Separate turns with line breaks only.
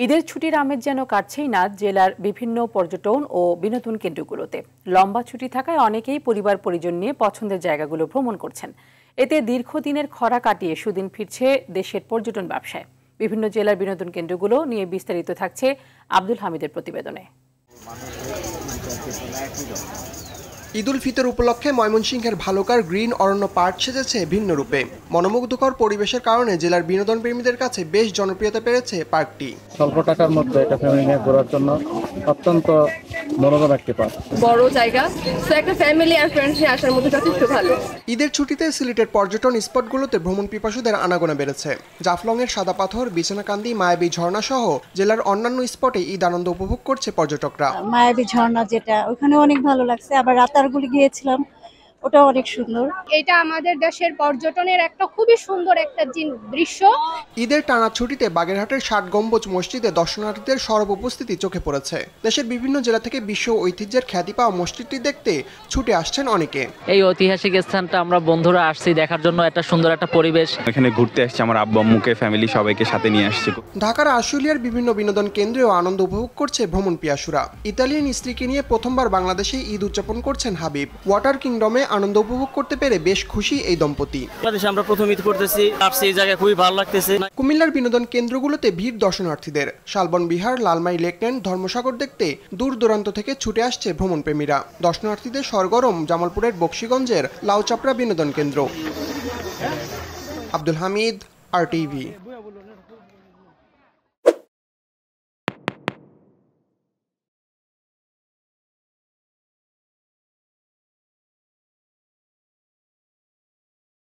ঈদের ছুটির আমেজ যেন কাটছেই না জেলার বিভিন্ন পর্যটন ও বিনোদন কেন্দ্রগুলোতে। লম্বা ছুটি থাকায় অনেকেই পরিবার পরিজন নিয়ে পছন্দের জায়গাগুলো ভ্রমণ করছেন। এতে দীর্ঘদিনের খরা কাটিয়ে সুদিন ফিরছে দেশের পর্যটন ব্যবসায়। বিভিন্ন জেলার বিনোদন কেন্দ্রগুলো নিয়ে বিস্তারিত থাকছে আব্দুল হামিদের প্রতিবেদনে।
ঈদ উল ফিতর উপলক্ষে ময়মনসিংহের ভালুকার গ্রিন অরণ্য পার্ক সেজেছে ভিন্ন রূপে। মনোমুগ্ধকর পরিবেশের কারণে জেলার বিনোদন প্রেমীদের কাছে বেশ জনপ্রিয়তা পেয়েছে পার্কটি।
স্বল্প টাকার মধ্যে এটা ফ্যামিলি নিয়ে ঘোরার জন্য অত্যন্ত মনোরম একটি পার্ক।
বড় জায়গা, তো একটা ফ্যামিলি আর ফ্রেন্ডস নিয়ে আসার মধ্যে যথেষ্ট ভালো।
ঈদের ছুটিতে সিলেটের পর্যটন স্পটগুলোতে ভ্রমণ পিপাসুদের আনাগোনা বেড়েছে। জাফলংয়ের সাদা পাথর, বিছানাকান্দি, মায়াবী ঝর্ণা সহ জেলার অন্যান্য স্পটে ঈদ আনন্দ উপভোগ করছে পর্যটকরা।
মায়াবী ঝর্ণা যেটা ওখানে অনেক ভালো লাগছে, আবার রাতারগুলি গিয়েছিলাম, ওটা অনেক সুন্দর।
এটা আমাদের দেশের পর্যটনের একটা খুবই সুন্দর একটা দৃশ্য।
ঈদের টানা ছুটিতে বাগেরহাটের ৬০ গম্বুজ মসজিদে দর্শনার্থীদের সরব উপস্থিতি চোখে পড়েছে। দেশের বিভিন্ন জেলা থেকে বিশ্ব ঐতিহ্যের খ্যাতি পাওয়া মসজিদটি দেখতে ছুটে আসছেন অনেকে।
এই ঐতিহাসিক স্থানটা আমরা বন্ধুরা আসছি দেখার জন্য, একটা সুন্দর একটা পরিবেশ।
এখানে ঘুরতে আসছি, আমার আব্বু আম্মুকে, ফ্যামিলি সবাইকে সাথে নিয়ে আসছি।
ঢাকার আশুলিয়ার বিভিন্ন বিনোদন কেন্দ্রেও আনন্দ উপভোগ করছে ভ্রমণ পিয়াসুরা। ইতালিয়ান স্ত্রীকে নিয়ে প্রথমবার বাংলাদেশে ঈদ উদযাপন করছেন হাবিব। ওয়াটার কিংডমে আনন্দ উপভোগ করতে পেরে বেশ খুশি এই দম্পতি।
বাংলাদেশে আমরা প্রথম ঈদ করতেছি, আসছি এই জায়গা খুবই ভালো লাগতেছে।
কুমিল্লার বিনোদন কেন্দ্রগুলোতে ভিড় দর্শনার্থীদের। শালবন বিহার, লালমাই লেকল্যান্ড, ধর্মসাগর দেখতে দূর দূরান্ত থেকে ছুটে আসছে ভ্রমণ প্রেমীরা। দর্শনার্থীদের সরগরম জামালপুরের বক্সিগঞ্জের লাউচাপড়া বিনোদন কেন্দ্র। আব্দুল হামিদ, RTV।